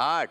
8।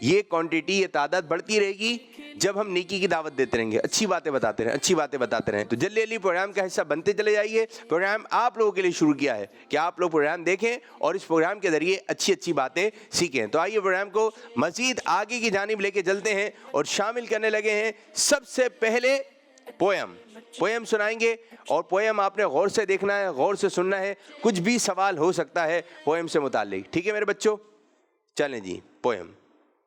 یہ کوانٹٹی، یہ تعداد بڑھتی رہے گی جب ہم نیکی کی دعوت دیتے رہیں گے، اچھی باتیں بتاتے رہیں، اچھی باتیں بتاتے رہیں. تو جلدی جلدی پروگرام کا حصہ بنتے چلے جائیے. پروگرام آپ لوگوں کے لیے شروع کیا ہے کہ آپ لوگ پروگرام دیکھیں اور اس پروگرام کے ذریعے اچھی اچھی باتیں سیکھیں. تو آئیے پروگرام کو مزید آگے کی جانب لے کے چلتے ہیں اور شامل کرنے لگے ہیں. سب سے پہلے پویم سنائیں گے اور پویم آپ نے غور سے دیکھنا ہے، غور سے سننا ہے. کچھ بھی سوال ہو سکتا ہے پویم سے متعلق. ٹھیک ہے میرے بچوں؟ چلیں جی پویم.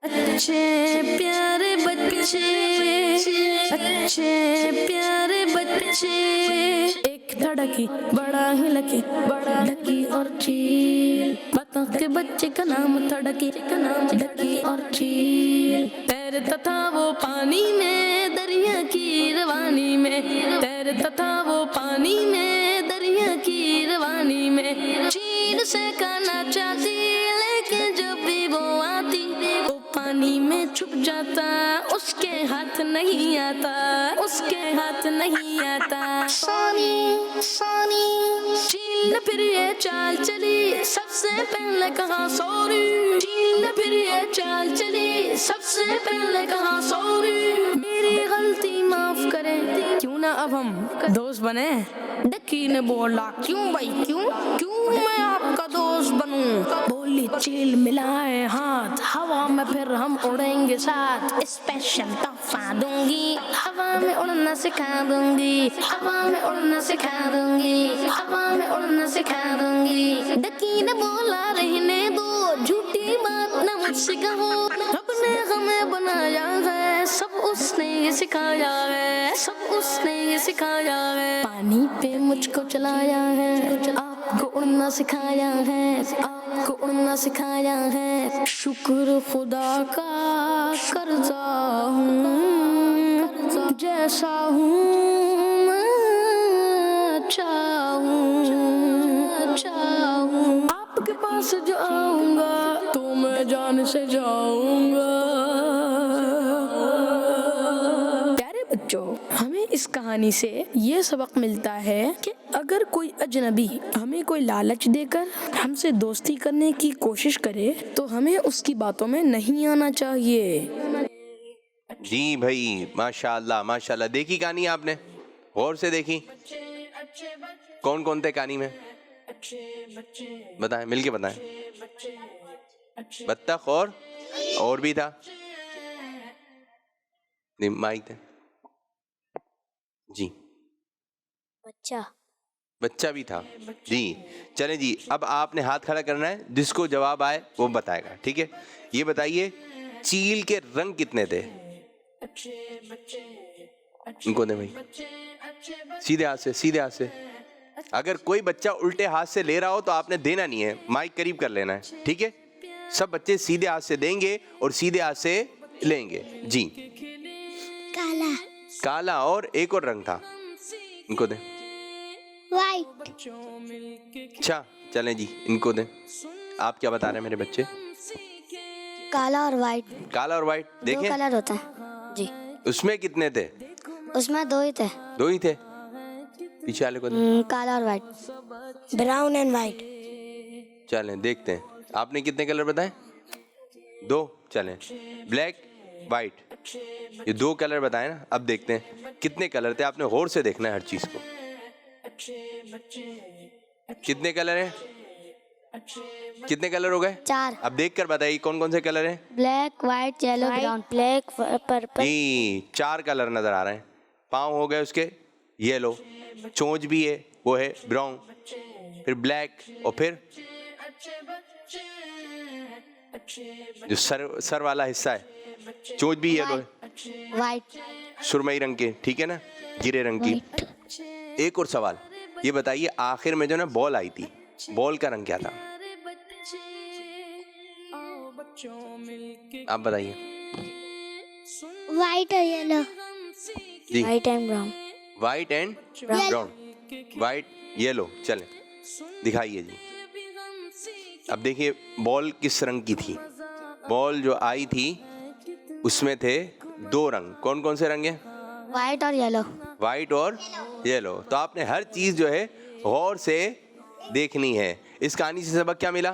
اچھے پیارے بچے، اچھے پیارے بچے، ایک دھڑکی بڑا ہی لکی، بڑا ڈھکی اور چیل. بطخ کے بچے کا نام تھا ڈھکی، کا نام ڈھکی اور چیل. تیرتا تھا وہ پانی میں دریا کی روانی میں، تیرتا تھا وہ پانی میں دریا کی روانی میں. چیل سے کہنا چاہتی لیکن جب بھی وہ آتی وہ پانی میں چھپ جاتا، اس کے ہاتھ نہیں آتا، اس کے ہاتھ نہیں آتا. سانی سانی چیل نے پھر یہ چال چلی، سب سے پہلے کہا سوری. چیل نے پھر یہ چال چلی، سب سے پہلے کہا سوری. میری غلطی معاف کریں، کیوں نہ اب ہم دوست بنے. ڈکی نے بولا کیوں بھائی کیوں، کیوں میں آپ کا دوست بنوں. بولی چیل ملائے ہاتھ، ہوا میں پھر ہم اڑیں گے ساتھ. اسپیشل تحفہ دوں گی، ہوا میں اڑنا سکھا دوں گی، ہوا میں اڑنا سکھا دوں گی، ہوا میں اڑنا سکھا دوں گی. ڈکی نے بولا رہنے دو، جھوٹی بات نہ مجھ سے کہو. رب نے ہمیں بنایا ہے، سب اس نے یہ سکھایا ہے، سب اس نے یہ سکھایا ہے. پانی پہ مجھ کو چلایا ہے، آپ کو اڑنا سکھایا ہے، آپ کو اڑنا سکھایا ہے. شکر خدا کا کرتا ہوں، جیسا ہوں میں اچھا ہوں، اچھا ہوں. آپ کے پاس جو آؤں گا تو میں جان سے جاؤں گا. پیارے بچوں، ہمیں اس کہانی سے یہ سبق ملتا ہے کہ اگر کوئی اجنبی ہمیں کوئی لالچ دے کر ہم سے دوستی کرنے کی کوشش کرے تو ہمیں اس کی باتوں میں نہیں آنا چاہیے. جی بھائی ماشاء اللہ ماشاء اللہ. دیکھی کہانی آپ نے؟ غور سے دیکھی؟ کون کون تھے کہانی میں؟ بتائیں، مل کے بتائیں. بطخ اور بھی تھا؟ مائک تھے جی. بچہ بھی تھا جی. چلیں جی، اب آپ نے ہاتھ کھڑا کرنا ہے، جس کو جواب آئے وہ بتائے گا. ٹھیک ہے؟ یہ بتائیے چیل کے رنگ کتنے تھے؟ ان کو دیں بھائی، سیدھے ہاتھ سے، سیدھے ہاتھ سے. اگر کوئی بچہ الٹے ہاتھ سے لے رہا ہو تو آپ نے دینا نہیں ہے، مائک قریب کر لینا ہے. ٹھیک ہے؟ سب بچے سیدھے ہاتھ سے دیں گے اور سیدھے ہاتھ سے لیں گے. جی. کالا. کالا اور ایک اور رنگ تھا، ان کو دیں. وائٹ. اچھا چلیں جی، ان کو دیں. آپ کیا بتا رہے ہیں میرے بچے؟ کالا اور وائٹ. کالا اور وائٹ دو دیکھیں. کلر ہوتا ہے جی. اس میں کتنے تھے؟ اس میں دو ہی تھے. دو ہی تھے. پیچھے والے کو دیں. کالا اور وائٹ. Brown and white. چلیں دیکھتے ہیں. آپ نے کتنے کلر بتائے؟ دو. چلیں بلیک وائٹ، یہ دو کلر بتائے نا. اب دیکھتے ہیں کتنے کلر تھے. آپ نے غور سے دیکھنا ہے ہر چیز کو. کتنے کلر ہیں؟ کتنے کلر ہو گئے؟ 4. اب دیکھ کر بتائیے کون کون سے کلر ہیں. Black white yellow brown. Black purple. جی 4 کلر نظر آ رہے ہیں. پاؤں ہو گئے اس کے یلو، چونچ بھی ہے وہ ہے براؤن، پھر بلیک، اور پھر جو سر والا حصہ ہے چونچ بھی یلو ہے، وائٹ. سرمئی رنگ کے. ٹھیک ہے نا، گرے رنگ کی. ایک اور سوال یہ بتائیے، آخر میں جو نا بال آئی تھی، بال کا رنگ کیا تھا؟ آپ بتائیے. وائٹ اور یلو. جی white and brown. White and brown. White yellow. چلیں دکھائیے جی. اب دیکھیے بال کس رنگ کی تھی. بال جو آئی تھی اس میں تھے 2 رنگ. کون کون سے رنگ ہیں؟ وائٹ اور یلو. وائٹ اور یلو. تو آپ نے ہر چیز جو ہے غور سے دیکھنی ہے. اس کہانی سے سبق کیا ملا؟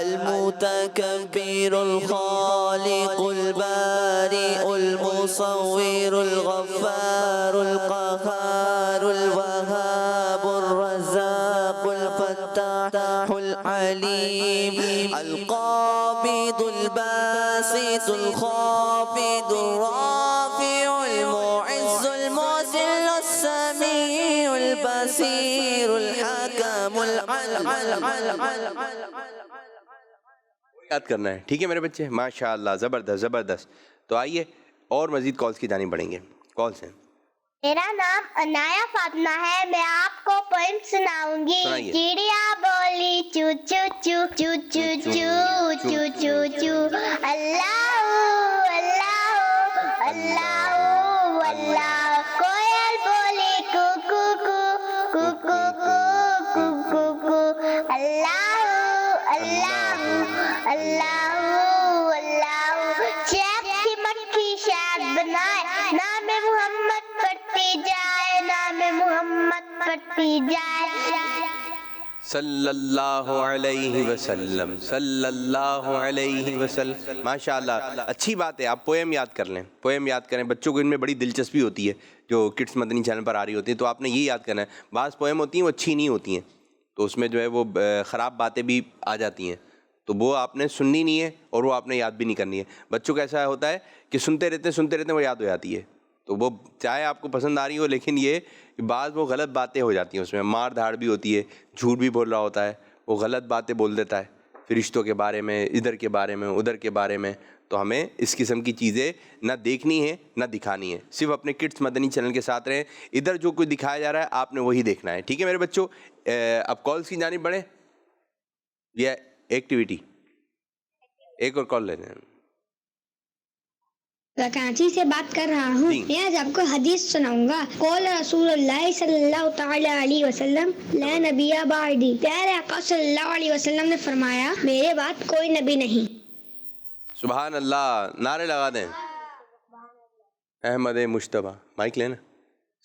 المتكبر الخالق البارئ المصور الغفار القهار الوهاب الرزاق الفتاح العليم القابض الباسط الخافض الرافع المعز المذل السميع البصير الحكم العلم. یاد کرنا ہے، ٹھیک ہے میرے بچے؟ ماشاء اللہ، زبردست زبردست. تو آئیے اور مزید کالز کی جانب بڑھیں گے. کالز ہیں. میرا نام عنایا فاطمہ ہے. میں آپ کو پوئم سناؤں گی. سنائیے. چڑیا بولی چو چو چو چو چو چو چو چو چو. اللہ اللہ اللہ اللہ. کوئل بولی کو کو کو کو کو کو کو کو. اللہ اللہ اللہ اللہ. شہد کی مکھی شہد بنائے، نام محمد پڑھتی جائے، نام محمد پڑھتی جائے. صلی اللہ علیہ وسلم، صلی اللہ علیہ وسلم. ماشاء اللہ، اچھی بات ہے. آپ پویم یاد کر لیں، پویم یاد کریں. بچوں کو ان میں بڑی دلچسپی ہوتی ہے جو کڈس مدنی چینل پر آ رہی ہوتی ہیں. تو آپ نے یہ یاد کرنا ہے. بعض پویم ہوتی ہیں وہ اچھی نہیں ہوتی ہیں، تو اس میں جو ہے وہ خراب باتیں بھی آ جاتی ہیں، تو وہ آپ نے سننی نہیں ہے اور وہ آپ نے یاد بھی نہیں کرنی ہے. بچوں کا ایسا ہوتا ہے کہ سنتے رہتے ہیں وہ یاد ہو جاتی ہے. تو وہ چاہے آپ کو پسند آ رہی ہو، لیکن یہ بعض وہ غلط باتیں ہو جاتی ہیں، اس میں مار دھاڑ بھی ہوتی ہے، جھوٹ بھی بول رہا ہوتا ہے، وہ غلط باتیں بول دیتا ہے فرشتوں کے بارے میں، ادھر کے بارے میں، ادھر کے بارے میں. تو ہمیں اس قسم کی چیزیں نہ دیکھنی ہے نہ دکھانی ہے. صرف اپنے کڈس مدنی چینل کے ساتھ رہیں. ادھر جو کچھ دکھایا جا رہا ہے آپ نے وہی دیکھنا ہے. ٹھیک ہے میرے بچوں؟ اب کالز کی جانب بڑھیں. یہ ایکٹیویٹی ایک اور کال لینا ہے. کراچی سے بات کر رہا ہوں. جی. میں آج آپ کو حدیث سناؤں گا. قول رسول اللہ صلی اللہ تعالی علیہ وسلم لا نبی بعدی. پیارے آقا صلی اللہ علیہ وسلم نے فرمایا میرے بعد کوئی نبی نہیں. سبحان اللہ، نعرے لگا دیں. احمد مشتبہ، مائک لینا.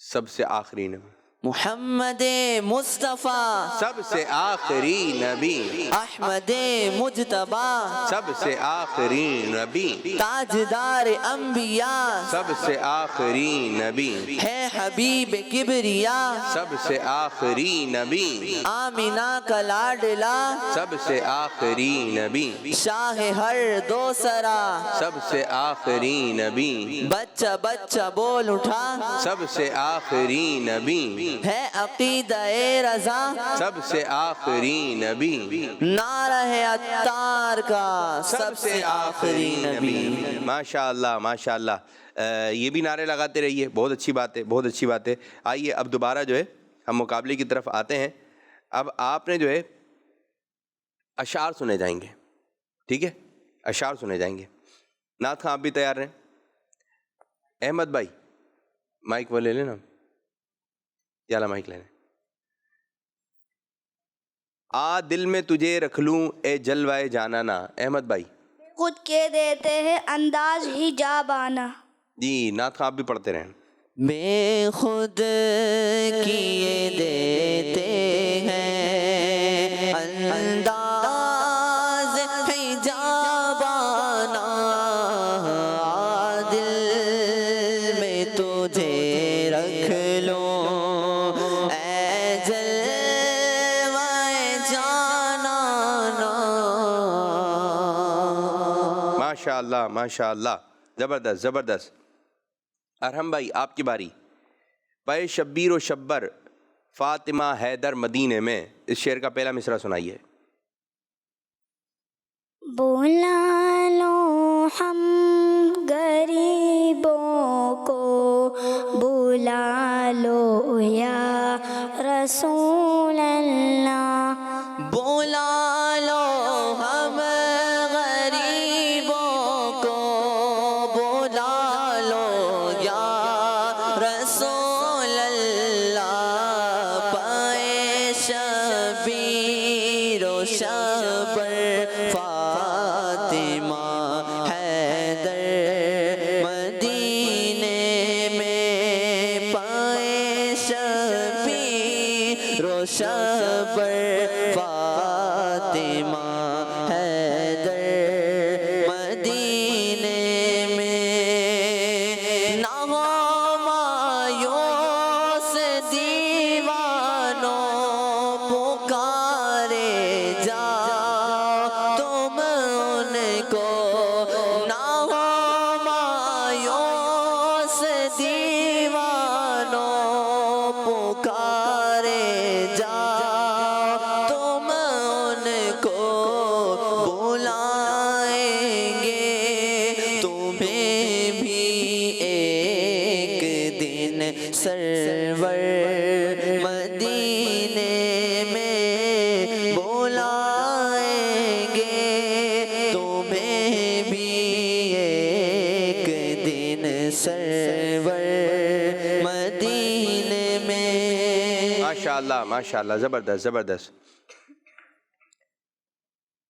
سب سے آخری نبی، محمد مصطفیٰ سب سے آخری نبی، احمد مجتبیٰ سب سے آخری نبی، تاجدار انبیاء سب سے آخری نبی، ہے حبیب کبریا سب سے آخری نبی، آمینہ کا لاڈلا سب سے آخری نبی، شاہ ہر دو سرا سب سے آخری نبی، بچہ بچہ بول اٹھا سب سے آخری نبی، ہے عقیدہ رضا سب سے آخری نبی، نعرہ عطار کا سب سے آخری نبی. ماشاء اللہ ماشاء اللہ. یہ بھی نعرے لگاتے رہیے. بہت اچھی بات ہے، بہت اچھی بات ہے. آئیے اب دوبارہ جو ہے ہم مقابلے کی طرف آتے ہیں. اب آپ نے جو ہے اشعار سنے جائیں گے. ٹھیک ہے، اشعار سنے جائیں گے. نعت خاں آپ بھی تیار رہیں. احمد بھائی مائک وہ لے لینا. یالا مائک لینے. آ دل میں تجھے رکھ لوں اے جلوائے جانانا. احمد بھائی. خود کے دیتے ہیں انداز ہی جا بانا. جی نعت خاں آپ بھی پڑھتے رہیں. بے خود کیے دیتے ہیں انداز حجابانا. دل میں تجھے رکھ لوں اے جلوائے جانانا. ماشاء اللہ ماشاء اللہ، زبردست زبردست. ارحم بھائی آپ کی باری. پے شبیر و شبر فاطمہ حیدر مدینے میں، اس شعر کا پہلا مصرع سنائیے. بلا لو ہم غریبوں کو، بلا لو یا رسول اللہ. بلا لو ہم غریبوں کو، بلا لو یا رسول اللہ. پائے شبیر و شبر فاطمہ حیدر مدینے میں، شبر فاطمہ حیدر مدینے میں نہ ہو مایوس دیوانوں پکارے جاؤ تم ان کو نہ ہو مایوس دیوانوں پکارے جاؤ تم ان کو بلائیں گے تمہیں بھی ایک دن سرور مدینے میں بلائیں گے تمہیں بھی ایک دن سرور مدینے میں. ماشاءاللہ ماشاءاللہ، زبردست زبردست.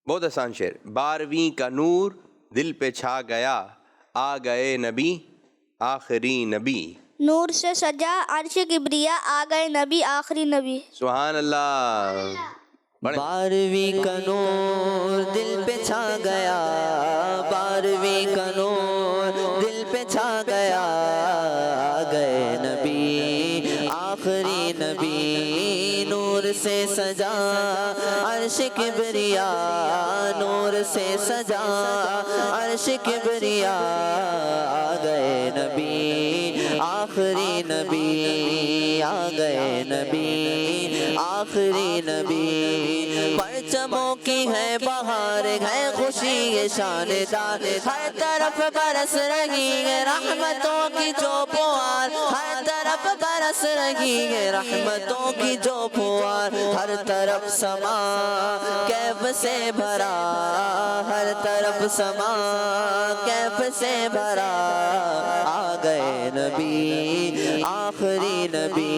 بہت آسان شعر. 12ویں کا نور دل پہ چھا گیا، آ گئے نبی آخری نبی. نور سے سجا عرش کبریا آ گئے نبی آخری نبی. سبحان اللہ. 12ویں کا نور دل پہ چھا گیا، 12ویں کا نور دل پہ چھا گیا، آ گئے نبی آخری نبی. نور سے سجا عرش کبریا، نور سے سجا عرش کبریا، آ گئے نبی آخری نبی، آ گئے نبی آخری نبی. پرچموں کی ہے بہار ہے خوشی یہ شاندار، ہر طرف برس رہی ہے رحمتوں کی جو پوار، ہر طرف برس رہی ہے رحمتوں کی جو پوار. ہر طرف سما کیف سے بھرا، ہر طرف سما کیف سے بھرا، آ گئے نبی آخری نبی.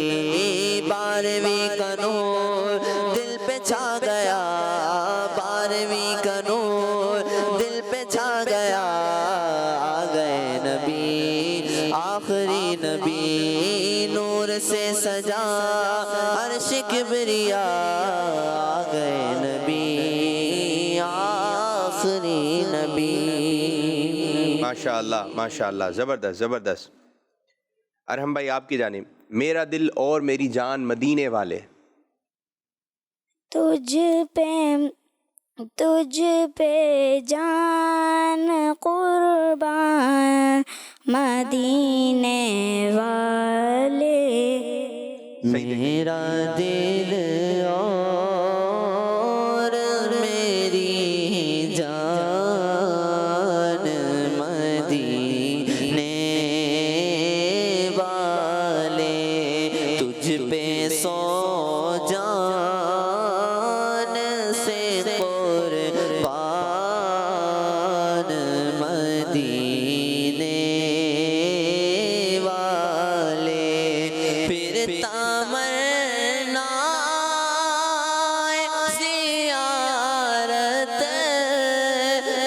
12ویں کا نور دل پہ چھا گیا، 12ویں کا نور دل پہ چھا گیا، آ گئے نبی آخری نبی. نور سے سجا عرش کبریا، آ گئے نبی آخری نبی. ماشاءاللہ ماشاءاللہ، زبردست زبردست. ارحم بھائی آپ کی جانب. میرا دل اور میری جان مدینے والے. تجھ پہ جان قربان مدینے والے. میرا دل اور میری جان مدینے والے، تجھ پہ سو جان سے قربان مدینے والے. پھر تمنا زیارت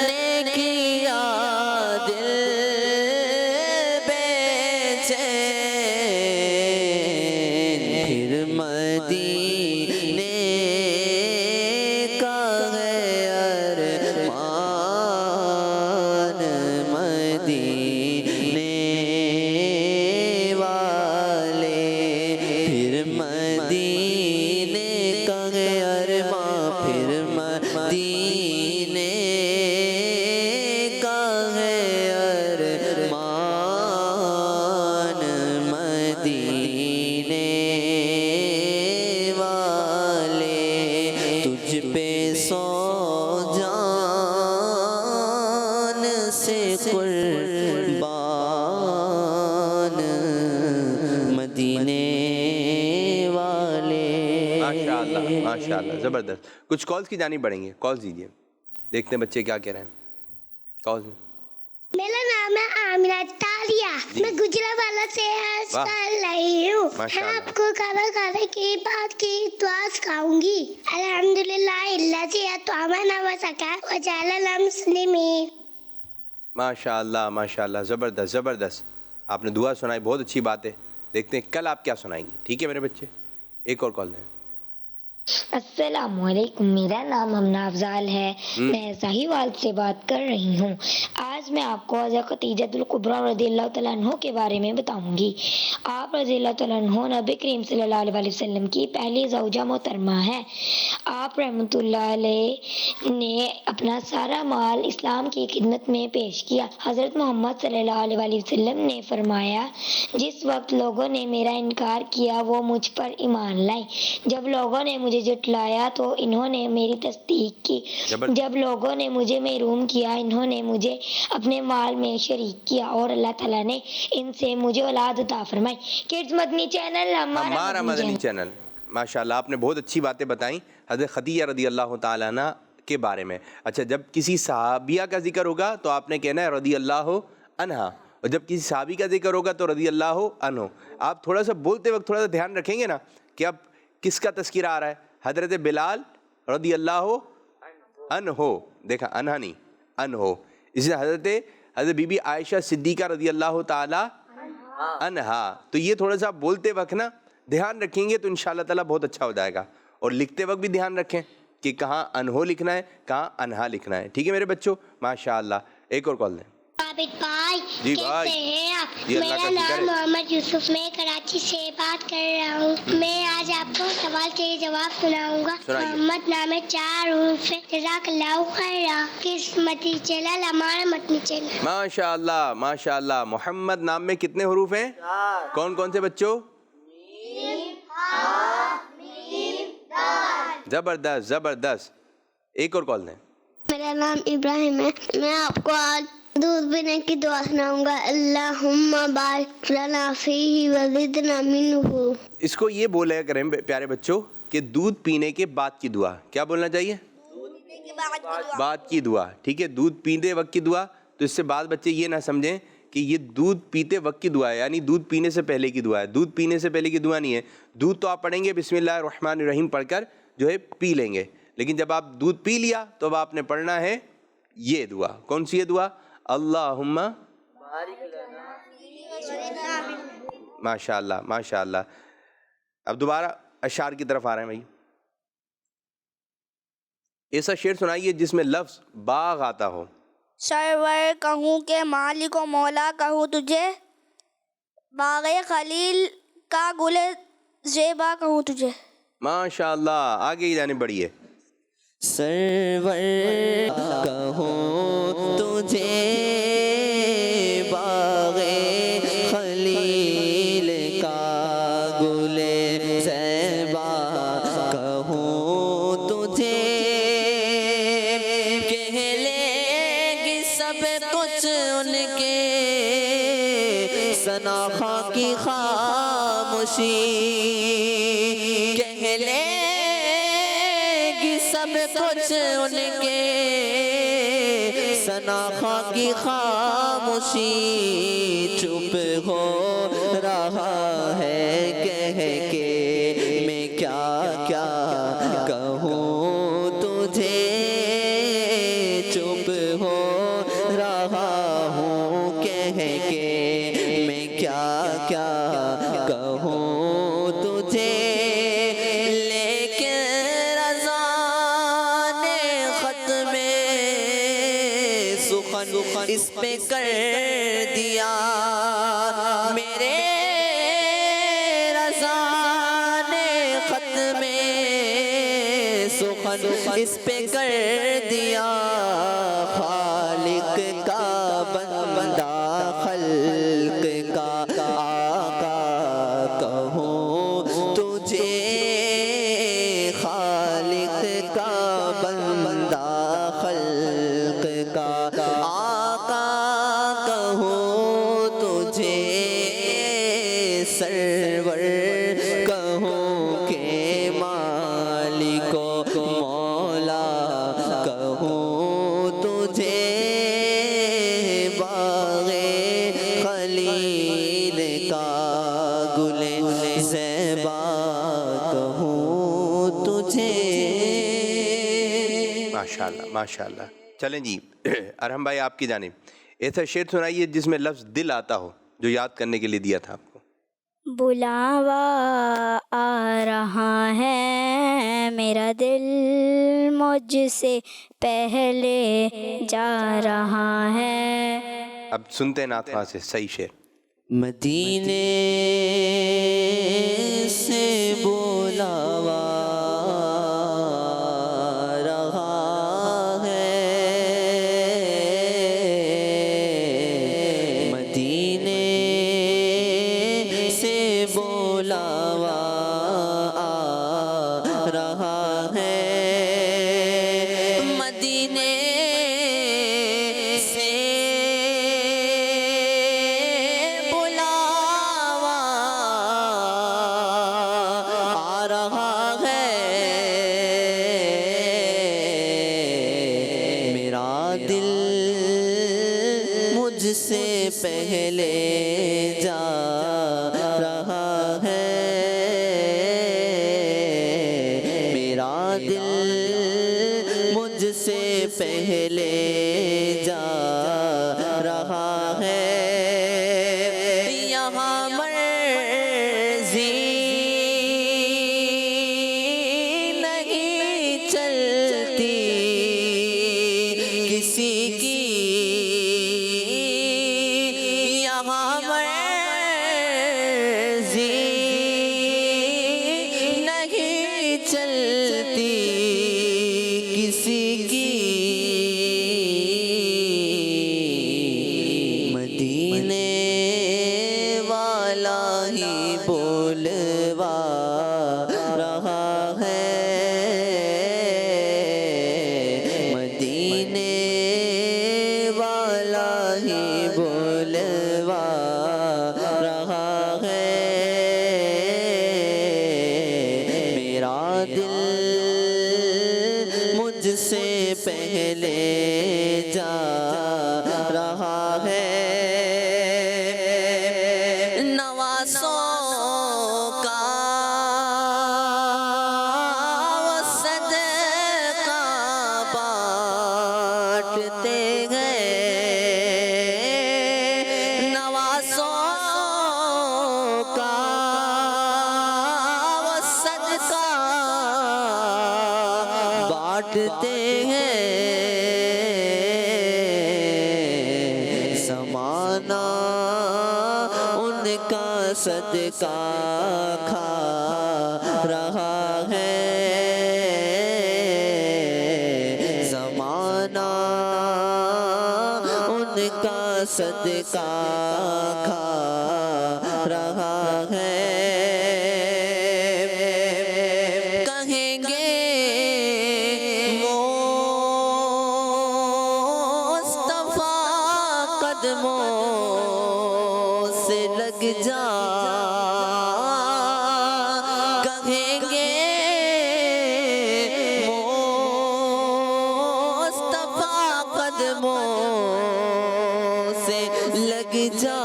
نے کیا دل بے چین، پھر مدینے کا ہے ارمان مدینے والے. پھر مدینے کا ہے ارمان، پھر مدینے کا ہے ارمان مدینے والے. تجھ پہ سو جان سے قربان مدینے والے. ماشاءاللہ ماشاءاللہ، زبردست. کچھ کالز کی جانب بڑھیں گے. کالز دیجیے، دیکھتے ہیں بچے کیا کہہ رہے ہیں. کالز میں میرا نام ہے آمینہ تالیہ، میں گجرانوالہ سے عرض کر رہی ہوں. میں آپ کو کھانا کھانے کی بات کی دعا سکھاؤں گی. الحمدللہ الذی اطعمنا وسقانا وجعلنا مسلمین. ماشاءاللہ ماشاءاللہ، زبردست زبردست. آپ نے دعا سنائی، بہت اچھی بات ہے. دیکھتے ہیں کل آپ کیا سنائیں گی. ٹھیک ہے میرے بچے. ایک اور کال دیں. السلام علیکم، میرا نام امنا افضال ہے، میں ساہیوال سے بات کر رہی ہوں۔ آج میں آپ کو حضرت خدیجہ الکبریٰ رضی اللہ تعالیٰ عنہ کے بارے میں بتاؤں گی۔ آپ رضی اللہ تعالیٰ عنہ نبی کریم صلی اللہ علیہ وسلم کی پہلی زوجہ محترمہ ہیں۔ آپ رحمۃ اللہ علیہ نے اپنا سارا مال اسلام کی خدمت میں پیش کیا۔ حضرت محمد صلی اللہ علیہ وسلم نے فرمایا، جس وقت لوگوں نے میرا انکار کیا وہ مجھ پر ایمان لائے، جب لوگوں نے مجھے جھٹلایا تو انہوں نے میری تصدیق کی، جب لوگوں نے مجھے محروم کیا انہوں نے مجھے اپنے مال میں شریک کیا، اور اللہ تعالیٰ نے ان سے مجھے اولاد عطا فرمائی۔ کڈز مدنی چینل ہمارا مدنی چینل۔ ماشاءاللہ، آپ نے بہت اچھی باتیں بتائیں حضرت خدیجہ رضی اللہ تعالیٰ عنہ کے بارے میں۔ اچھا، جب کسی صحابیہ کا ذکر ہوگا تو آپ نے کہنا ہے رضی اللہ عنہا، اور جب کسی صحابی کا ذکر ہوگا تو رضی اللہ عنہ۔ آپ تھوڑا سا بولتے وقت تھوڑا سا دھیان رکھیں گے نا کہ اب کس کا تذکرہ آ رہا ہے۔ حضرت بلال رضی اللہ عنہ، دیکھا عنہ نہیں، عنہ۔ اسی حضرت بی بی عائشہ صدیقہ رضی اللہ تعالی عنہا۔ تو یہ تھوڑا سا بولتے وقت نا دھیان رکھیں گے تو انشاءاللہ تعالیٰ بہت اچھا ہو جائے گا، اور لکھتے وقت بھی دھیان رکھیں کہ کہاں عنہ لکھنا ہے کہاں عنہا لکھنا ہے۔ ٹھیک ہے میرے بچوں، ماشاءاللہ۔ ایک اور کال دیں۔ عابد بھائی، جی کیسے بھائی، ہیں آپ؟ جی اللہ میرا کا شکر نام ہے۔ محمد یوسف، میں کراچی سے بات کر رہا ہوں۔ میں آج آپ کو سوال کے جواب سناؤں گا۔ سنائیے۔ محمد نام 4 حروف ہے۔ جزاک اللہ خیرا۔ کس مدنی چینل؟ ہمارا مدنی چینل۔ ماشاءاللہ ماشاءاللہ۔ محمد نام میں کتنے حروف ہیں؟ کون کون سے بچوں؟ زبردست زبردست۔ ایک اور کال دیں۔ میرا نام ابراہیم ہے، میں آپ کو آج دودھ پینے کی دعا سناؤں گا۔ اللہم بارک لنا فیہ وزدنا منہ۔ اس کو یہ بولے کریں پیارے بچوں کہ دودھ پینے کے بعد کی دعا۔ کیا بولنا چاہیے؟ بعد کی دعا۔ ٹھیک ہے، دودھ پیتے وقت کی دعا۔ تو اس سے بعد بچے یہ نہ سمجھیں کہ یہ دودھ پیتے وقت کی دعا ہے، یعنی دودھ پینے سے پہلے کی دعا ہے۔ دودھ پینے سے پہلے کی دعا نہیں ہے۔ دودھ تو آپ پڑھیں گے بسم اللہ الرحمن الرحیم پڑھ کر جو ہے پی لیں گے، لیکن جب آپ دودھ پی لیا تو اب آپ نے پڑھنا ہے یہ دعا۔ کون سی یہ دعا؟ اللہم ماشاءاللہ ماشاءاللہ۔ اب دوبارہ اشعار کی طرف آ رہے ہیں بھائی۔ ایسا شعر سنائیے جس میں لفظ باغ آتا ہو۔ سرور کہوں کہ مالک و مولا کہوں تجھے، باغ خلیل کا گل زیبا کہوں تجھے۔ ماشاءاللہ، آگے کی جانب بڑھیے۔ سرور کہوں تجھے، باغ خلیل کا گل زیبا کہوں تجھے، کہہ لے گی سب کچھ ان کے ثنا خاں کی خاموشی، کہہ لے گی سب کچھ ان کے ثنا خاں کی خاموشی، چپ ہو رہا ہے کہہ کے میں کیا کیا کہوں تجھے، چپ ہو رہا ہوں کہہ کے میں کیا کیا کہوں تجھے، لیکن رضا نے خط میں سخن اس پہ کر دیا، میرے رضا نے خط میں سخن اس پہ کر دیا، خالق کا بندہ خلق کا آقا کہوں تجھے، خالق کا بندہ خلق کا آقا کہوں تجھے، سرور کہوں کہ مالک و مولا کہوں تجھے، باغ خلیل کا گل زیبا کہوں تجھے۔ ماشاءاللہ ماشاءاللہ۔ چلیں جی، ارحم بھائی آپ کی جانب ایسا شعر سنائیے جس میں لفظ دل آتا ہو، جو یاد کرنے کے لیے دیا تھا آپ کو۔ بلاوا آ رہا ہے میرا دل مجھ سے پہلے جا رہا ہے. اب سنتے ہیں نعت خواں سے صحیح شعر. مدینے سے بلاوا رہا ہے، مدینے سے بلاوا رہا ہے، مدینے سے سے پہلے جا رہا ہے، میرا دل مجھ سے پہلے جا رہا ہے، یہاں مرضی نہیں چلتی کسی کی، چلتی کسی کی، مدینے والا ہی بولوا رہا ہے، مدینے والا ہی بولوا رہا ہے، دل مجھ سے پہلے جا رہا ہے، نوازوں کا صدقہ بانٹتے گئے، نوازوں کا بانٹتے ہیں، زمانہ ان کا صدقہ کھا رہا ہے، زمانہ ان کا صدقہ کھا رہا ہے، سے لگ جا، کہیں گے مصطفیٰ قدموں سے لگ جا،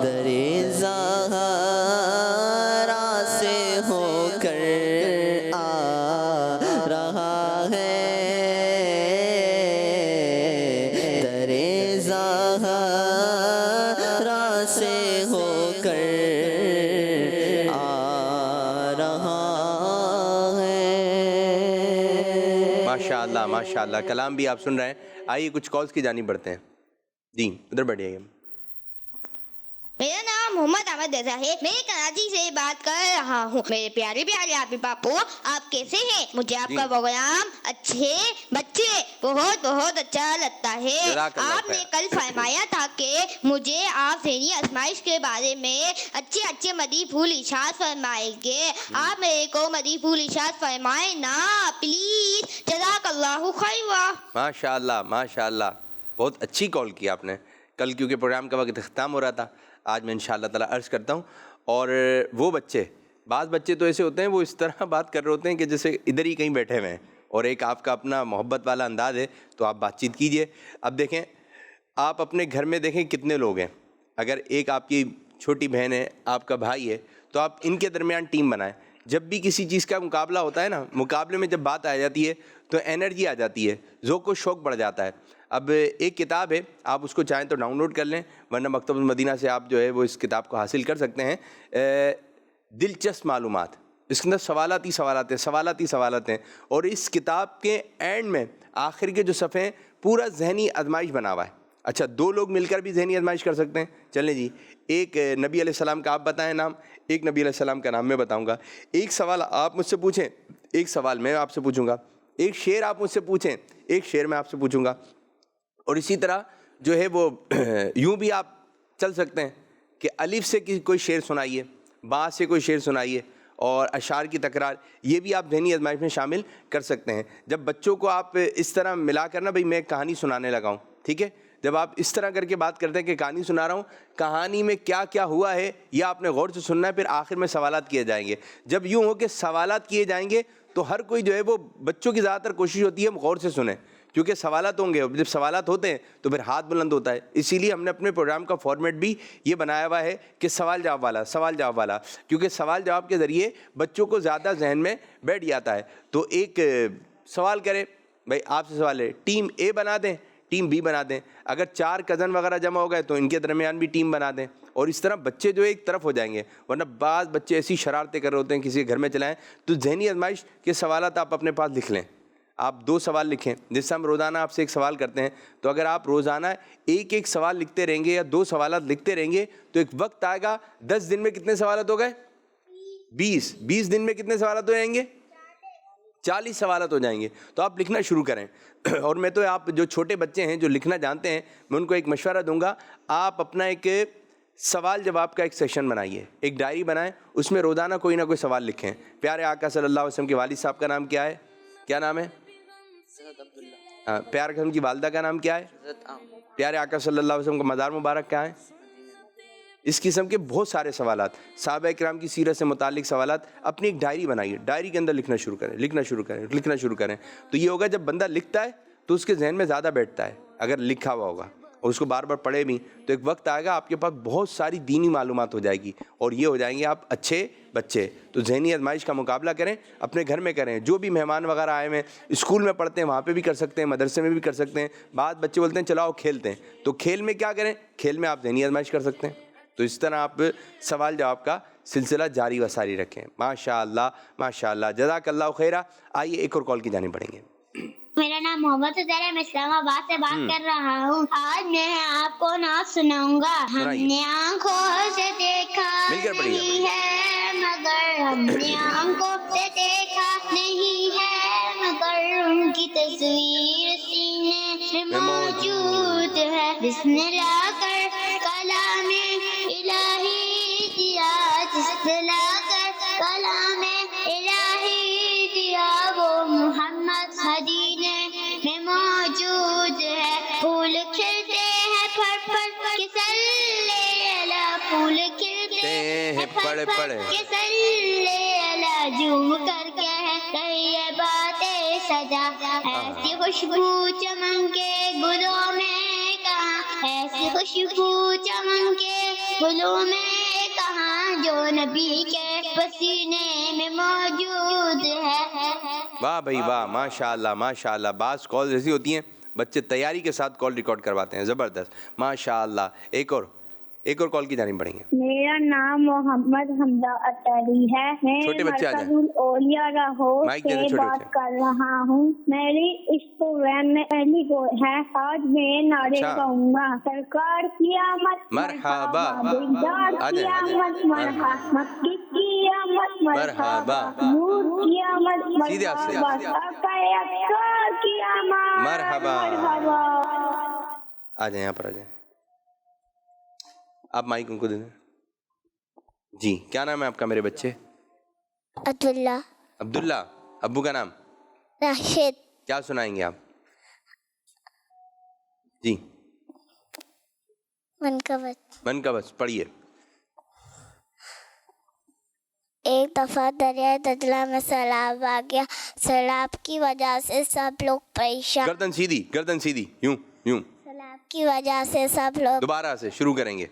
در زہرا سے ہو کر آ رہا ہے، سے ہو کر آ رہا ہے. ماشاءاللہ ماشاءاللہ، کلام بھی آپ سن رہے ہیں. آئیے کچھ کالز کی جانب بڑھتے ہیں. جی ادھر بڑھیے. میرا نام محمد احمد رضا ہے، میں کراچی سے بات کر رہا ہوں. میرے پیارے پیارے آپ باپو، آپ کیسے ہیں؟ مجھے آپ کا پروگرام اچھے بچے بہت بہت اچھا لگتا ہے. آپ نے کل فرمایا تھا کہ مجھے آپ ذہنی آزمائش کے بارے میں اچھے اچھے مدیح پھول ارشاد فرمائیں گے. آپ میرے کو مدیح پھول ارشاد فرمائیں نا پلیز. جزاک اللہ خیرا. ماشاءاللہ ماشاءاللہ، بہت اچھی کال کی آپ نے. کل کیونکہ پروگرام کا وقت اختتام ہو رہا تھا، آج میں انشاءاللہ تعالیٰ عرض کرتا ہوں. اور وہ بچے، بعض بچے تو ایسے ہوتے ہیں وہ اس طرح بات کر رہے ہوتے ہیں کہ جیسے ادھر ہی کہیں بیٹھے ہوئے ہیں، اور ایک آپ کا اپنا محبت والا انداز ہے، تو آپ بات چیت کیجئے. اب دیکھیں، آپ اپنے گھر میں دیکھیں کتنے لوگ ہیں. اگر ایک آپ کی چھوٹی بہن ہے، آپ کا بھائی ہے، تو آپ ان کے درمیان ٹیم بنائیں. جب بھی کسی چیز کا مقابلہ ہوتا ہے نا، مقابلے میں جب بات آ جاتی ہے تو انرجی آ جاتی ہے، ذوق و شوق بڑھ جاتا ہے. اب ایک کتاب ہے، آپ اس کو چاہیں تو ڈاؤن لوڈ کر لیں، ورنہ مکتبۃ المدینہ سے آپ جو ہے وہ اس کتاب کو حاصل کر سکتے ہیں. دلچسپ معلومات. اس کے اندر سوالات ہی سوالات ہیں. اور اس کتاب کے اینڈ میں آخر کے جو صفحے ہیں پورا ذہنی آزمائش بنا ہوا ہے. اچھا 2 لوگ مل کر بھی ذہنی آزمائش کر سکتے ہیں. چلیں جی, ایک نبی علیہ السلام کا آپ بتائیں نام, ایک نبی علیہ السلام کا نام میں بتاؤں گا. ایک سوال آپ مجھ سے پوچھیں, ایک سوال میں آپ سے پوچھوں گا. ایک شعر آپ مجھ سے پوچھیں, ایک شعر میں آپ سے پوچھوں گا. اور اسی طرح جو ہے وہ یوں بھی آپ چل سکتے ہیں کہ الف سے کوئی شعر سنائیے, با سے کوئی شعر سنائیے, اور اشعار کی تکرار, یہ بھی آپ ذہنی آزمائش میں شامل کر سکتے ہیں. جب بچوں کو آپ اس طرح ملا کر نا بھئی میں ایک کہانی سنانے لگا ہوں, ٹھیک ہے, جب آپ اس طرح کر کے بات کرتے ہیں کہ کہانی سنا رہا ہوں, کہانی میں کیا کیا ہوا ہے یہ آپ نے غور سے سننا ہے, پھر آخر میں سوالات کیے جائیں گے. جب یوں ہو کہ سوالات کیے جائیں گے تو ہر کوئی جو ہے وہ, بچوں کی زیادہ تر کوشش ہوتی ہے ہم غور سے سنیں, کیونکہ سوالات ہوں گے, جب سوالات ہوتے ہیں تو پھر ہاتھ بلند ہوتا ہے. اسی لیے ہم نے اپنے پروگرام کا فارمیٹ بھی یہ بنایا ہوا ہے کہ سوال جواب والا, کیونکہ سوال جواب کے ذریعے بچوں کو زیادہ ذہن میں بیٹھ جاتا ہے. تو ایک سوال کریں, بھائی آپ سے سوال ہے, ٹیم اے بنا دیں, ٹیم بی بنا دیں. اگر 4 کزن وغیرہ جمع ہو گئے تو ان کے درمیان بھی ٹیم بنا دیں, اور اس طرح بچے جو ایک طرف ہو جائیں گے. ورنہ بعض بچے ایسی شرارتیں کر رہے ہوتے ہیں کسی کے گھر میں چلائیں, تو ذہنی آزمائش کے سوالات آپ اپنے پاس لکھ لیں. آپ 2 سوال لکھیں, جس سے ہم روزانہ آپ سے ایک سوال کرتے ہیں, تو اگر آپ روزانہ ایک سوال لکھتے رہیں گے یا 2 سوالات لکھتے رہیں گے تو ایک وقت آئے گا 10 دن میں کتنے سوالات ہو گئے, 20 دن میں کتنے سوالات ہو جائیں گے, 40 سوالات ہو جائیں گے. تو آپ لکھنا شروع کریں. اور میں تو آپ جو چھوٹے بچے ہیں جو لکھنا جانتے ہیں, میں ان کو ایک مشورہ دوں گا, آپ اپنا ایک سوال جواب کا ایک سیشن بنائیے, ایک ڈائری بنائیں, اس میں روزانہ کوئی نہ کوئی سوال لکھیں. پیارے آقا صلی اللہ علیہ وسلم کے والد صاحب کا نام کیا ہے, کیا نام ہے, پیارے آقا کی والدہ کا نام کیا ہے, پیارے آقا صلی اللہ علیہ وسلم کا مزار مبارک کیا ہے. اس قسم کے بہت سارے سوالات, صحابہ کرام کی سیرت سے متعلق سوالات, اپنی ایک ڈائری بنائیے, ڈائری کے اندر لکھنا شروع کریں. تو یہ ہوگا جب بندہ لکھتا ہے تو اس کے ذہن میں زیادہ بیٹھتا ہے اگر لکھا ہوا ہوگا, اور اس کو بار بار پڑھے بھی, تو ایک وقت آئے گا آپ کے پاس بہت ساری دینی معلومات ہو جائے گی, اور یہ ہو جائیں گے آپ اچھے بچے. تو ذہنی آزمائش کا مقابلہ کریں, اپنے گھر میں کریں. جو بھی مہمان وغیرہ آئے ہوئے اسکول میں پڑھتے ہیں وہاں پہ بھی کر سکتے ہیں, مدرسے میں بھی کر سکتے ہیں. بعض بچے بولتے ہیں چلو آؤ کھیلتے ہیں, تو کھیل میں کیا کریں, کھیل میں آپ ذہنی آزمائش کر سکتے ہیں. تو اس طرح آپ سوال جواب کا سلسلہ جاری و ساری رکھیں. ماشاء اللہ, جزاک اللہ خیرہ. آئیے ایک اور کال کی جانب بڑھیں گے. میرا نام محمد عزیر ہے, میں اسلام آباد سے بات کر رہا ہوں. آج میں آپ کو نعت سناؤں گا. ہم نے آنکھوں سے دیکھا نہیں ہے مگر, ہم نے آنکھوں سے دیکھا نہیں ہے مگر, ان کی تصویر سینے میں موجود ہے. جس نے لا کر کلام الہی دیا, جس نے لا کر کلام الہی دیا, وہ محمد مدینے میں موجود ہے. پھول کھلتے ہیں پھڑ پھڑ کے صلی اللہ, پھول کھلتے ہیں پھڑ پھڑ کے صلی اللہ, جھوم کر کہہ رہی ہے باتیں سجا. ایسی خوشبو چمن کے گلوں میں کہاں, ایسی خوشبو چمن کے گلوں میں کہاں, جو نبی کے پسینے میں موجود ہے. واہ بھائی واہ, ماشاء اللہ. بعض کالز ایسی ہوتی ہیں بچے تیاری کے ساتھ کال ریکارڈ کرواتے ہیں, زبردست, ماشاء اللہ. ایک اور کال کی جانب بڑھیں گے. میرا نام محمد حمزہ اطہری ہے, میں مرکز الاولیاء لاہور سے بات کر رہا ہوں. میری اس پروگرام میں پہلی گول ہے. آج میں نعرے گاؤں گا. سرکار کی آمد مرحبا, بیدار کی آمد مرحبا, مکی کی آمد مرحبا, نور کی آمد مرحبا, آقا اکثر کی آمد مرحبا. آ جائیں, یہاں پر آ جائیں. آپ مائک ان کو دے دیں. جی, کیا نام ہے آپ کا میرے بچے؟ عبداللہ. ابو کا نام راشد. کیا سنائیں گے آپ؟ جی, من کا بس پڑھیے. ایک دفعہ دریائے دجلہ میں سیلاب آ گیا. سیلاب کی وجہ سے سب لوگ پریشان. گردن سیدھی, یوں. سیلاب کی وجہ سے سب لوگ, دوبارہ سے شروع کریں گے,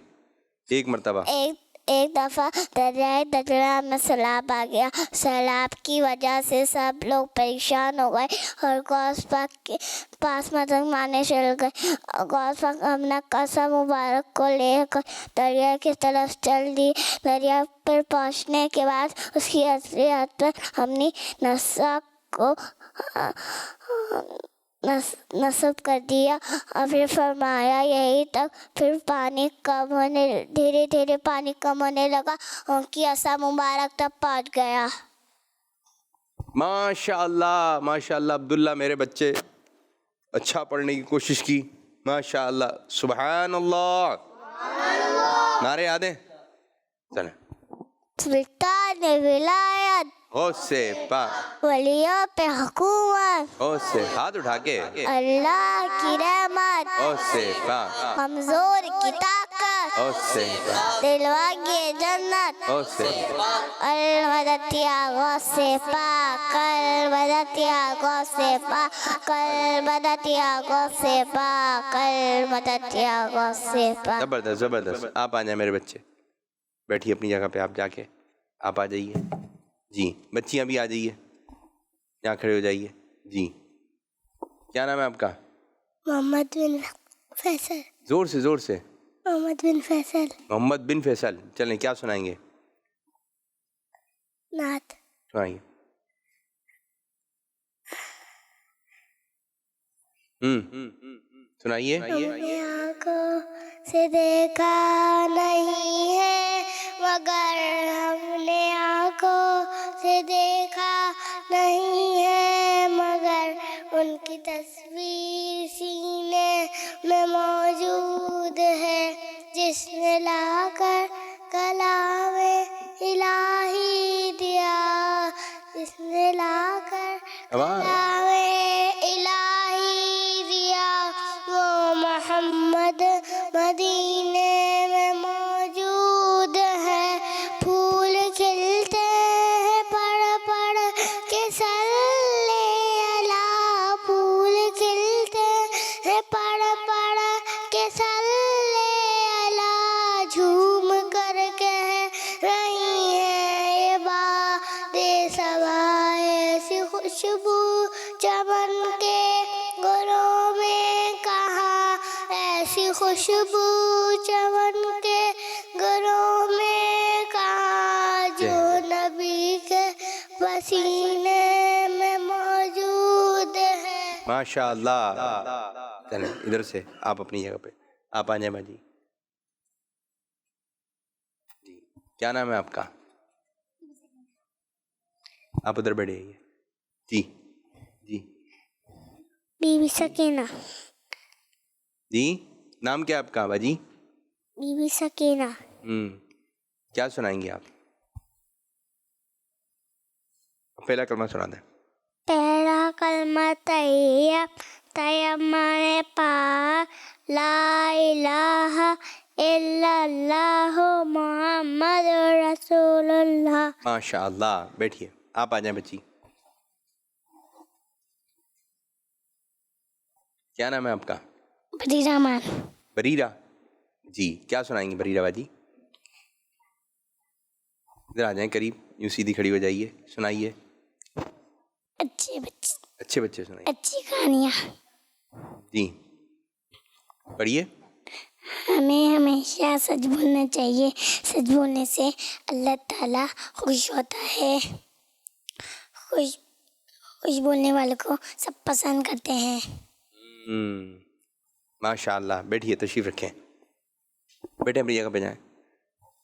ایک مرتبہ. ایک دفعہ دریائے دجلہ میں سیلاب آ گیا. سیلاب کی وجہ سے سب لوگ پریشان ہو گئے اور غوث پاک کے پاس مدد مانگنے چل گئے. غوث پاک اپنا کسا مبارک کو لے کر دریا کی طرف چل دی. دریا پر پہنچنے کے بعد اس کی اصلی ہاتھ پر اپنی نساک کو نصب کر دیا اور پھر فرمایا یہی تک. پھر پانی کم ہونے دھیرے دھیرے پانی کم ہونے لگا. ان کی عصا مبارک تک پہنچ گیا. ماشاء اللہ عبداللہ میرے بچے اچھا پڑھنے کی کوشش کی. ماشاء اللہ سبحان اللہ. نعرے یاد ہیں؟ چلیں. سلطان ولایت ہو سے پا ولیوں پہ حکومت ہو سے ہاتھ اٹھا کے اللہ کی رحمت ہو سے پا کمزور کی طاقت ہو سے پا دلواگے جنت ہو سے المدد یا غوث پاک المدد یا غوث پاک المدد یا غوث پاک المدد یا غوث پاک. زبردست زبردست. آپ آ جائیں میرے بچے, بیٹھیے اپنی جگہ پہ. آپ جا کے آپ آ جائیے. جی بچیاں بھی آ جائیے, یہاں کھڑے ہو جائیے. جی کیا نام ہے آپ کا؟ محمد بن فیصل. زور سے زور سے. محمد بن فیصل. محمد بن فیصل. چلیں کیا سنائیں گے؟ نعت سنائیے. سنائیے. اپنی آنکھوں سے دیکھا نہیں ہے مگر ہم نے آنکھوں سے دیکھا نہیں ہے مگر ان کی تصویر سینے میں موجود ہے جس نے لا کر کلام الہی دیا. جس نے لا کر کلام الہی دیا وہ محمد مدینے میں موجود ہے. پھول کھلتے ہیں پڑھ پڑھ کے صلی اللہ. پھول کھلتے ہیں پڑھ پڑھ کے صلی اللہ. جھوم کر کہہ رہی ہیں یہ باد صبا ایسی خوشبو چمن کے گلوں میں کہاں. ایسی خوشبو چمن کے گلوں میں کہاں جو نبی کے پسینے میں موجود ہے. ماشاء اللہ. چلیں ادھر سے آپ اپنی جگہ پہ آپ آ جائیں باجی. جی کیا نام ہے آپ کا؟ آپ ادھر بیٹھے. جی جی بی بی سکینہ. جی نام کیا آپ کا باجی؟ بی بی سکینہ. کیا سنائیں گے آپ؟ پہلا کلمہ سنا دیں. پہلا کلمہ طیب تیمم پاک لا الہ الا اللہ محمد رسول اللہ. ماشاء اللہ. بیٹھیے آپ آ جائیں بچی. کیا نام ہے آپ کا؟ بریرہ مان. بریرہ. جی کیا سنائیں گے بریرہ باجی؟ ادھر آ جائیں قریب, یوں سیدھی کھڑی ہو جائیے. سنائیے. اچھے بچے سنائیے. اچھی کہانیاں. جی پڑھیے. ہمیں ہمیشہ سچ بولنا چاہیے. سچ بولنے سے اللہ تعالیٰ خوش ہوتا ہے. خوش بولنے والوں کو سب پسند کرتے ہیں. ماشاء اللہ. بیٹھیے تشریف رکھیں. بیٹھے اپنی جگہ پہ جائیں.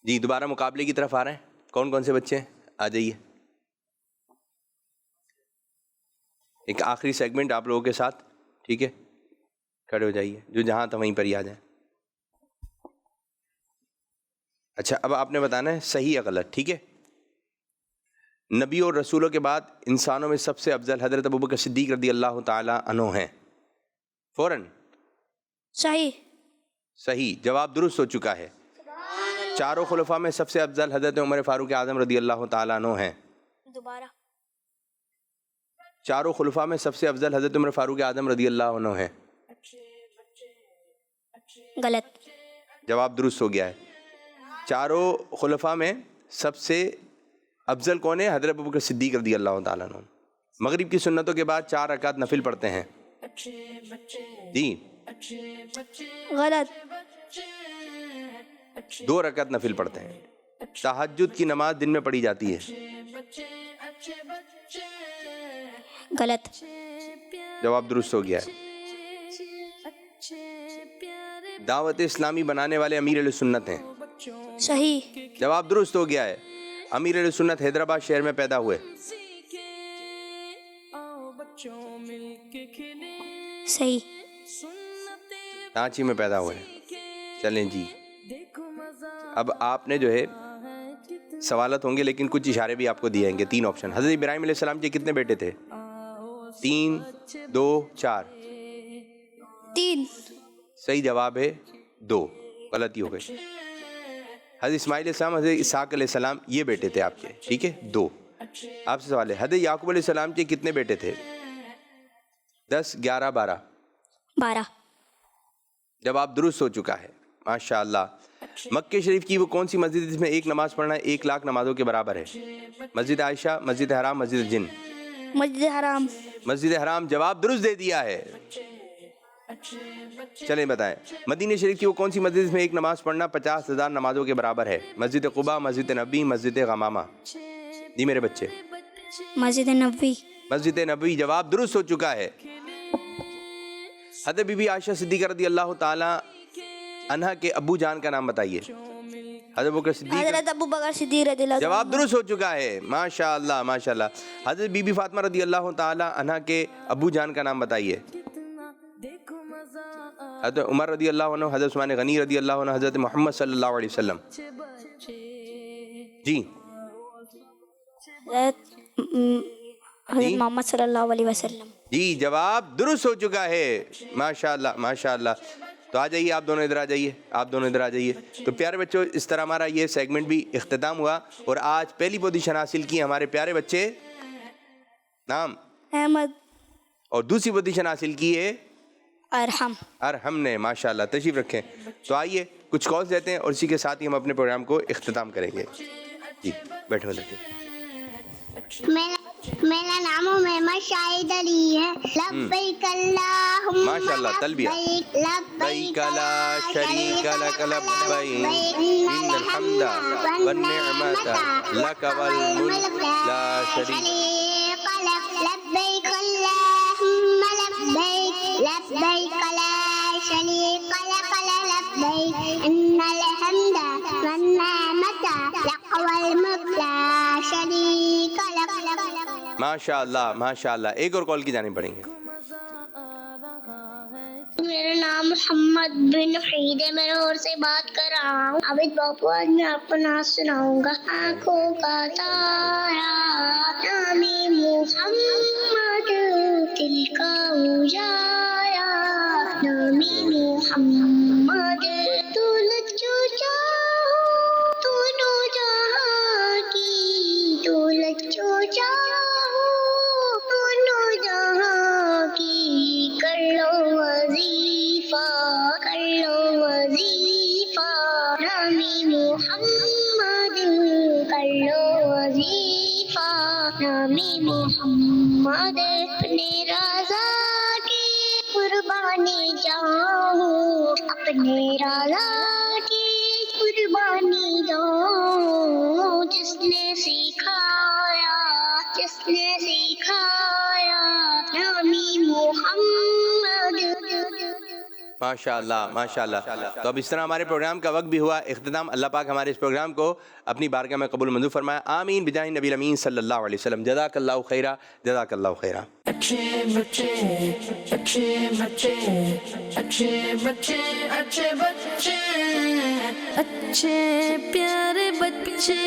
جی دوبارہ مقابلے کی طرف آ رہے ہیں. کون کون سے بچے ہیں؟ آ جائیے. ایک آخری سیگمنٹ آپ لوگوں کے ساتھ. ٹھیک ہے کھڑے ہو جائیے. جو جہاں تھا وہیں پر ہی آ جائیں. اچھا اب آپ نے بتانا ہے صحیح یا غلط. ٹھیک ہے. نبی اور رسولوں کے بعد انسانوں میں سب سے افضل حضرت ابوبکر صدیق رضی اللہ تعالیٰ عنہ ہیں. فوراً صحیح. صحیح جواب درست ہو چکا ہے. چاروں خلفاء میں سب سے افضل حضرت عمر فاروق اعظم رضی اللہ تعالیٰ عنہ ہیں. دوبارہ. چاروں خلفاء میں سب سے افضل حضرت عمر فاروق اعظم رضی اللہ عنہ ہیں. غلط. جواب درست ہو گیا ہے. چاروں خلفاء میں سب سے افضل کون ہے؟ حضرت ابوبکر صدیق رضی اللہ تعالیٰ عنہ. مغرب کی سنتوں کے بعد 4 رکعت نفل پڑھتے ہیں. جی غلط. 2 رکعت نفل پڑھتے ہیں. تہجد کی نماز دن میں پڑھی جاتی ہے. غلط. جواب درست ہو گیا ہے. دعوت اسلامی بنانے والے امیر اہل سنت ہیں. صحیح. جواب درست ہو گیا ہے. امیر اہل سنت حیدرآباد شہر میں پیدا ہوئے. صحیح. رانچی میں پیدا ہوئے. چلیں جی اب آپ نے جو ہے سوالات ہوں گے لیکن کچھ اشارے بھی آپ کو دیے ہیں گے. 3 آپشن. حضرت ابراہیم علیہ السلام کے کتنے بیٹے تھے؟ 3 2 4. 3. صحیح جواب ہے 2. غلطی ہو گئی. حضرت اسماعیل علیہ السلام حضرت اسحاق علیہ السلام یہ بیٹے تھے آپ کے. ٹھیک ہے 2. آپ سے سوال ہے حضرت یعقوب علیہ السلام کے کتنے بیٹے تھے؟ 10 11 12. 12. جواب درست ہو چکا ہے. ماشاء اللہ. مکہ شریف کی وہ کون سی مسجد ہے جس میں ایک نماز پڑھنا 1 لاکھ نمازوں کے برابر ہے؟ مسجد عائشہ، مسجد حرام، مسجد جن. مسجد حرام. مسجد حرام. جواب درست دے دیا ہے. چلیں بتائیں مدینہ شریف کی وہ کون سی مسجد جس میں ایک نماز پڑھنا 50,000 نمازوں کے برابر ہے؟ مسجد قباء، مسجد نبی، مسجد غمامہ. جی میرے بچے. مسجد نبوی. مسجد نبوی. جواب درست ہو چکا ہے. حضرت بی بی عائشہ صدیقہ رضی اللہ تعالی عنہا کے ابو جان کا نام بتائیے. حضرت ابوبکر صدیق. حضرت ابوبکر صدیق رضی اللہ. جواب درست ہو چکا ہے. ماشاء اللہ ماشاء اللہ. حضرت بی بی فاطمہ رضی اللہ تعالی عنہا کے ابو جان کا نام بتائیے. حضرت عمر رضی اللہ عنہ، حضرت عثمان غنی رضی اللہ عنہ، حضرت محمد صلی اللہ علیہ وسلم. جی حضرت محمد صلی اللہ علیہ وسلم. جی جواب درست ہو چکا ہے. ماشاء اللہ ماشاء اللہ. تو آ جائیے آپ دونوں ادھر آ جائیے. آپ دونوں ادھر آ جائیے. تو پیارے بچوں اس طرح ہمارا یہ سیگمنٹ بھی اختتام ہوا اور آج پہلی پوزیشن حاصل کی ہمارے پیارے بچے نام احمد اور دوسری پوزیشن حاصل کی ہے ارحم. ارحم نے. ماشاء اللہ. تشریف رکھیں. تو آئیے کچھ کالز دیتے ہیں اور اسی کے ساتھ ہی ہم اپنے پروگرام کو اختتام کریں گے. جی بیٹھو. میرا نام محمد شاہد علی ہے. لبیک اللہم ماشاء اللہ. تلبیہ. لبیک لا شریک لک لبیک ان الحمد والنعمت لک والملک لا شریک لبیک اللہم لبیک لبیک لا شریک لک لبیک ان الحمد والنعمت لک والملک لا شریک لک. ماشاء اللہ ماشاء اللہ. ایک اور کال کی جانب پڑیں گے. میرا نام محمد بن فرید ہے. میں لاہور سے بات کر رہا ہوں. عابد باپو آج میں آپ کو نعت سناؤں گا. آنکھوں کا تارا نامی محمد دل کا اجالا نامی محمد دولت جو چاہو دونوں جہاں کی دولت جو چاہو دونوں جہاں کی کر لو وظیفہ کر لو وظیفہ نامی محمد کر لو وظیفہ نامی محمد. اپنے رضا کی قربانی جاؤ اپنے رضا کی قربانی دو جس نے سکھایا نامی محمد. ماشاء اللہ ماشاء اللہ. تو اب اس طرح ہمارے پروگرام کا وقت بھی ہوا اختتام. اللہ پاک ہمارے اس پروگرام کو اپنی بارگاہ میں قبول منظور فرمائے. آمین بجاہ نبی الامین صلی اللہ علیہ وسلم. جزاک اللہ خیرہ. جزاک اللہ خیرہ. اچھے بچے اچھے بچے اچھے بچے اچھے بچے اچھے پیارے بچے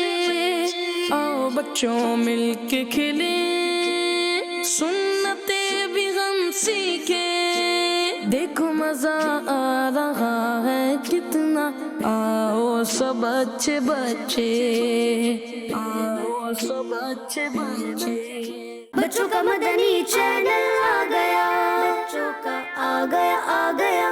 آؤ بچوں مل کے کھلیں سنتے بھی ہم سیکھیں دیکھو مزہ آ رہا ہے کتنا آؤ سب اچھے بچے آؤ سب اچھے بچے. بچوں کا مدنی چینل آ گیا بچوں کا آ گیا